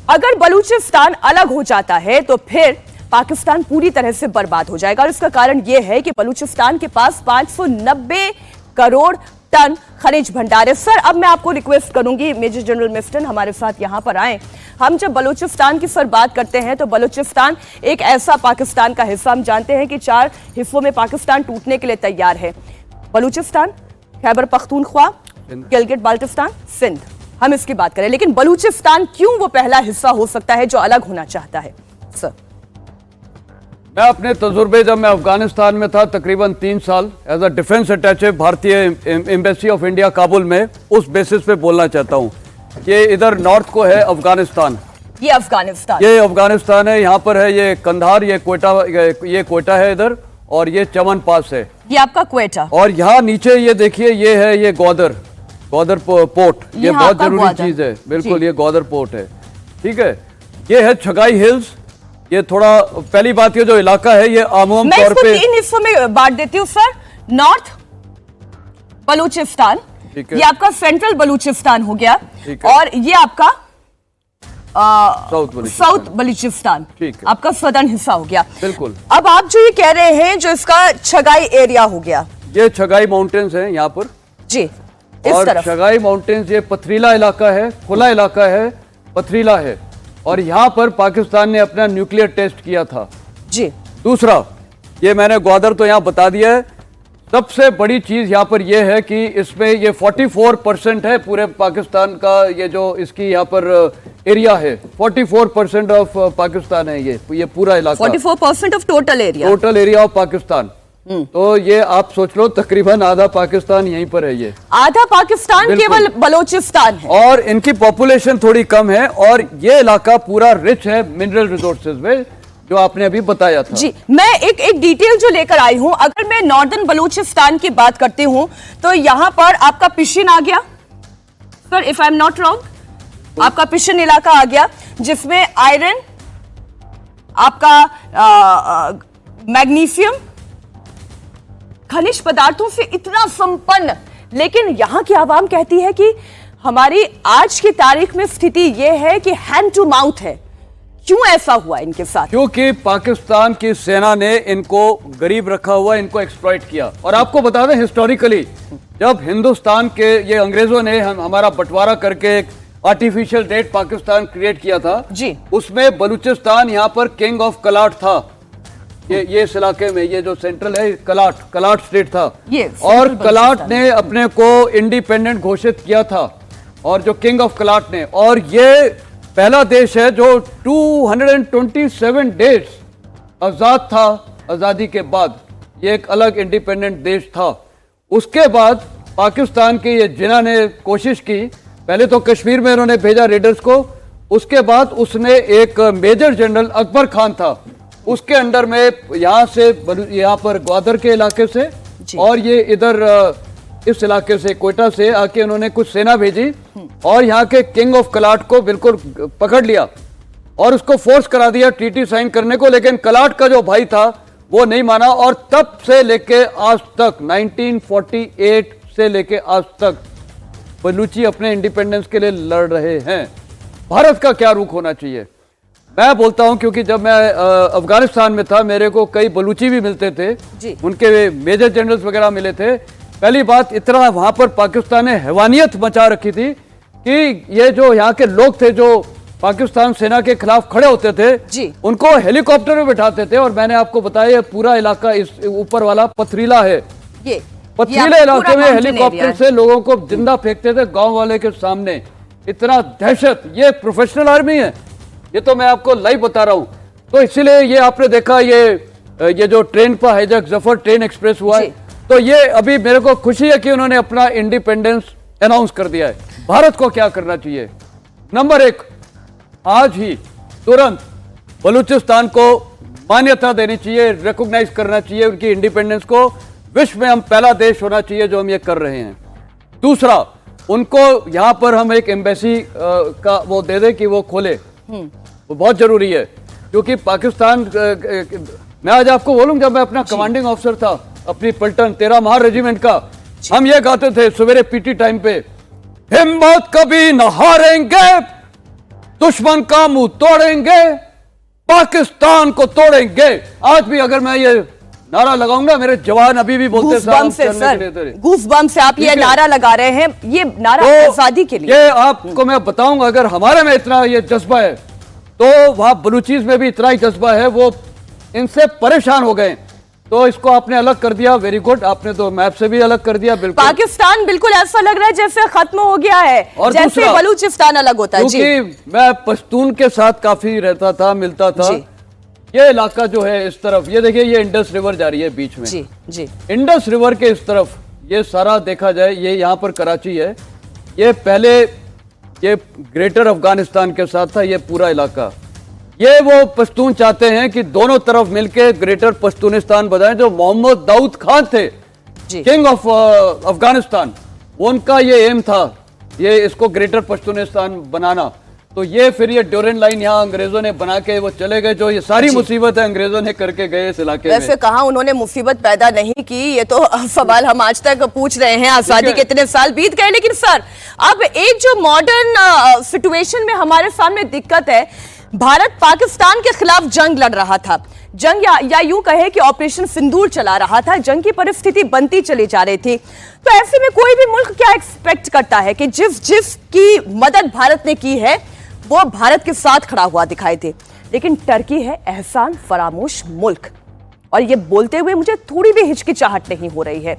अगर बलूचिस्तान अलग हो जाता है तो फिर पाकिस्तान पूरी तरह से बर्बाद हो जाएगा और इसका कारण यह है कि बलूचिस्तान के पास 590 करोड़ टन खनिज भंडार है। सर, अब मैं आपको रिक्वेस्ट करूंगी, मेजर जनरल मिस्टन हमारे साथ यहां पर आए। हम जब बलूचिस्तान की सर बात करते हैं तो बलूचिस्तान एक ऐसा पाकिस्तान का हिस्सा, हम जानते हैं कि 4 हिस्सों में पाकिस्तान टूटने के लिए तैयार है। बलूचिस्तान, खैबर पख्तूनख्वा, गिलगित बाल्टिस्तान, सिंध, हम इसकी बात करें, लेकिन बलूचिस्तान क्यों वो पहला हिस्सा हो सकता है जो अलग होना चाहता है? सर, मैं अपने तजुर्बे, जब मैं अफगानिस्तान में था तकरीबन 3 साल एज अ डिफेंस अटैचे भारतीय एम्बेसी ऑफ इंडिया काबुल में, उस बेसिस पे बोलना चाहता हूँ कि इधर नॉर्थ को है अफगानिस्तान, ये अफगानिस्तान है, यहाँ पर है ये कंधार, ये क्वेटा है इधर, और ये चमन पास है, ये आपका क्वेटा, और यहाँ नीचे ये देखिए ये है ये ग्वादर पोर्ट, ये बहुत जरूरी चीज है, बिल्कुल ये ग्वादर पोर्ट है, ठीक है। ये है छगाई हिल्स, ये थोड़ा पहली बात, ये जो इलाका है ये आमूम तौर पे 3 हिस्सों में बांट देती हूँ सर। नॉर्थ बलूचिस्तान, ये आपका सेंट्रल बलूचिस्तान हो गया, और ये आपका साउथ बलूचिस्तान, आपका सदर्न हिस्सा हो गया, बिल्कुल। अब आप जो ये कह रहे हैं जो इसका छगाई एरिया हो गया, ये छगाई माउंटेन्स हैं यहाँ पर जी, और छगाई माउंटेन्स ये पथरीला इलाका है, खुला इलाका है, पथरीला है, और यहाँ पर पाकिस्तान ने अपना न्यूक्लियर टेस्ट किया था जी। दूसरा, ये मैंने ग्वादर तो यहाँ बता दिया है। सबसे बड़ी चीज यहाँ पर यह है कि इसमें ये 44% है पूरे पाकिस्तान का, ये जो इसकी यहाँ पर एरिया है, 44% ऑफ पाकिस्तान है ये पूरा इलाका, 44% of total area of Pakistan. तो ये आप सोच लो तकरीबन आधा पाकिस्तान यहीं पर है, ये आधा पाकिस्तान केवल बलूचिस्तान है, और इनकी पॉपुलेशन थोड़ी कम है, और ये इलाका पूरा रिच है मिनरल रिसोर्सेज में, जो आपने अभी बताया था जी। मैं एक डिटेल जो लेकर आई हूं, अगर मैं नॉर्दर्न बलूचिस्तान की बात करती हूं तो यहां पर आपका पिशिन आ गया sir, if I am not wrong, आपका पिशिन इलाका आ गया, जिसमें आयरन, आपका मैग्नीशियम, खनिज पदार्थों से इतना संपन्न, लेकिन यहां की आवाम कहती है कि हमारी आज की तारीख में स्थिति यह है कि हैंड टू माउथ है। क्यों ऐसा हुआ इनके साथ? क्योंकि पाकिस्तान की सेना ने इनको गरीब रखा हुआ, इनको एक्सप्लॉइट किया। और आपको बता दें हिस्टोरिकली, जब हिंदुस्तान के ये अंग्रेजों ने हमारा बंटवारा करके एक आर्टिफिशियल स्टेट पाकिस्तान क्रिएट किया था जी, उसमें बलूचिस्तान यहाँ पर किंग ऑफ कलाट था, ये इस इलाके में ये जो सेंट्रल है कलाट स्टेट था, और कलाट ने अपने को इंडिपेंडेंट घोषित किया था, और जो किंग ऑफ कलाट ने, और ये पहला देश है जो 227 डेज आजाद था। आजादी के बाद ये एक अलग इंडिपेंडेंट देश था। उसके बाद पाकिस्तान के ये जिन्ना ने कोशिश की, पहले तो कश्मीर में उन्होंने भेजा रेडर्स को, उसके बाद उसने एक मेजर जनरल अकबर खान था, उसके अंडर में यहाँ पर ग्वादर के इलाके से और ये इधर इस इलाके से क्वेटा से आके उन्होंने कुछ सेना भेजी और यहाँ के किंग ऑफ कलाट को बिल्कुल पकड़ लिया और उसको फोर्स करा दिया ट्रीटी साइन करने को, लेकिन कलाट का जो भाई था वो नहीं माना, और तब से लेके आज तक 1948 से लेके आज तक बलूची अपने इंडिपेंडेंस के लिए लड़ रहे हैं। भारत का क्या रुख होना चाहिए? मैं बोलता हूं, क्योंकि जब मैं अफगानिस्तान में था मेरे को कई बलूची भी मिलते थे, उनके मेजर जनरल्स वगैरह मिले थे। पहली बात, इतना वहां पर पाकिस्तान ने हैवानियत मचा रखी थी कि ये जो यहाँ के लोग थे जो पाकिस्तान सेना के खिलाफ खड़े होते थे उनको हेलीकॉप्टर में बिठाते थे, और मैंने आपको बताया पूरा इलाका इस ऊपर वाला पथरीला है, ये पथरीले इलाके में हेलीकॉप्टर से लोगों को जिंदा फेंकते थे गांव वाले के सामने। इतना दहशत, ये प्रोफेशनल आर्मी है, ये तो मैं आपको लाइव बता रहा हूं। तो इसीलिए ये आपने देखा ये जो ट्रेन पर हाईजैक जफर ट्रेन एक्सप्रेस हुआ है, तो ये अभी मेरे को खुशी है कि उन्होंने अपना इंडिपेंडेंस अनाउंस कर दिया है। भारत को क्या करना चाहिए? नंबर 1, आज ही तुरंत बलूचिस्तान को मान्यता देनी चाहिए, रिकॉग्नाइज करना चाहिए उनकी इंडिपेंडेंस को। विश्व में हम पहला देश होना चाहिए जो हम ये कर रहे हैं। दूसरा, उनको यहां पर हम एक एम्बेसी का वो दे दें कि वो खोले, वो बहुत जरूरी है, क्योंकि पाकिस्तान मैं आज आपको बोलूं, जब मैं अपना कमांडिंग ऑफिसर था अपनी पलटन 13 महार रेजिमेंट का, हम ये गाते थे सवेरे पीटी टाइम पे, हिम्मत कभी न हारेंगे, दुश्मन का मुंह तोड़ेंगे, पाकिस्तान को तोड़ेंगे। आज भी अगर मैं ये नारा लगाऊंगा, मेरे जवान अभी भी बोलते गूज़बम्प से आप ये नारा लगा रहे हैं, ये नारा आजादी के लिए। ये आपको मैं बताऊंगा, अगर हमारे में इतना ये जज्बा है तो वहां बलूचीज में भी इतना ही जज्बा है। वो इनसे परेशान हो गए, तो इसको आपने अलग कर दिया, वेरी गुड। आपने तो मैप से भी अलग कर दिया। बिल्कुल पाकिस्तान बिल्कुल ऐसा लग रहा है जैसे खत्म हो गया है, और जैसे बलूचिस्तान अलग होता है। क्योंकि मैं पश्तून के साथ काफी रहता था, मिलता था। ये इलाका जो है इस तरफ, ये देखिए, ये इंडस रिवर जा रही है बीच में। जी। इंडस रिवर के इस तरफ ये सारा देखा जाए, ये यहाँ पर कराची है। ये पहले ये ग्रेटर अफगानिस्तान के साथ था ये पूरा इलाका। ये वो पश्तून चाहते हैं कि दोनों तरफ मिलके ग्रेटर पश्तूनिस्तान बनाएं। जो मोहम्मद दाऊद खान थे, किंग ऑफ अफगानिस्तान, उनका ये एम था, ये इसको ग्रेटर पश्तूनिस्तान बनाना। तो ये फिर ये ड्यूरेंट लाइन यहाँ अंग्रेजों ने बना के वो चले गए। जो ये सारी मुसीबत है अंग्रेजों ने करके गए इस इलाके में। वैसे कहा उन्होंने मुसीबत पैदा नहीं की, ये तो सवाल हम आज तक पूछ रहे हैं। आजादी के इतने साल बीत गए, लेकिन सर अब एक जो मॉडर्न सिचुएशन में हमारे सामने दिक्कत है, भारत पाकिस्तान के खिलाफ जंग लड़ रहा था, जंग या यूं कहे कि ऑपरेशन सिंदूर चला रहा था, जंग की परिस्थिति बनती चली जा रही थी। तो ऐसे में कोई भी मुल्क क्या एक्सपेक्ट करता है कि जिसकी मदद भारत ने की है वो भारत के साथ खड़ा हुआ दिखाई दे। लेकिन टर्की है एहसान फरामोश मुल्क, और ये बोलते हुए मुझे थोड़ी भी हिचकिचाहट नहीं हो रही है।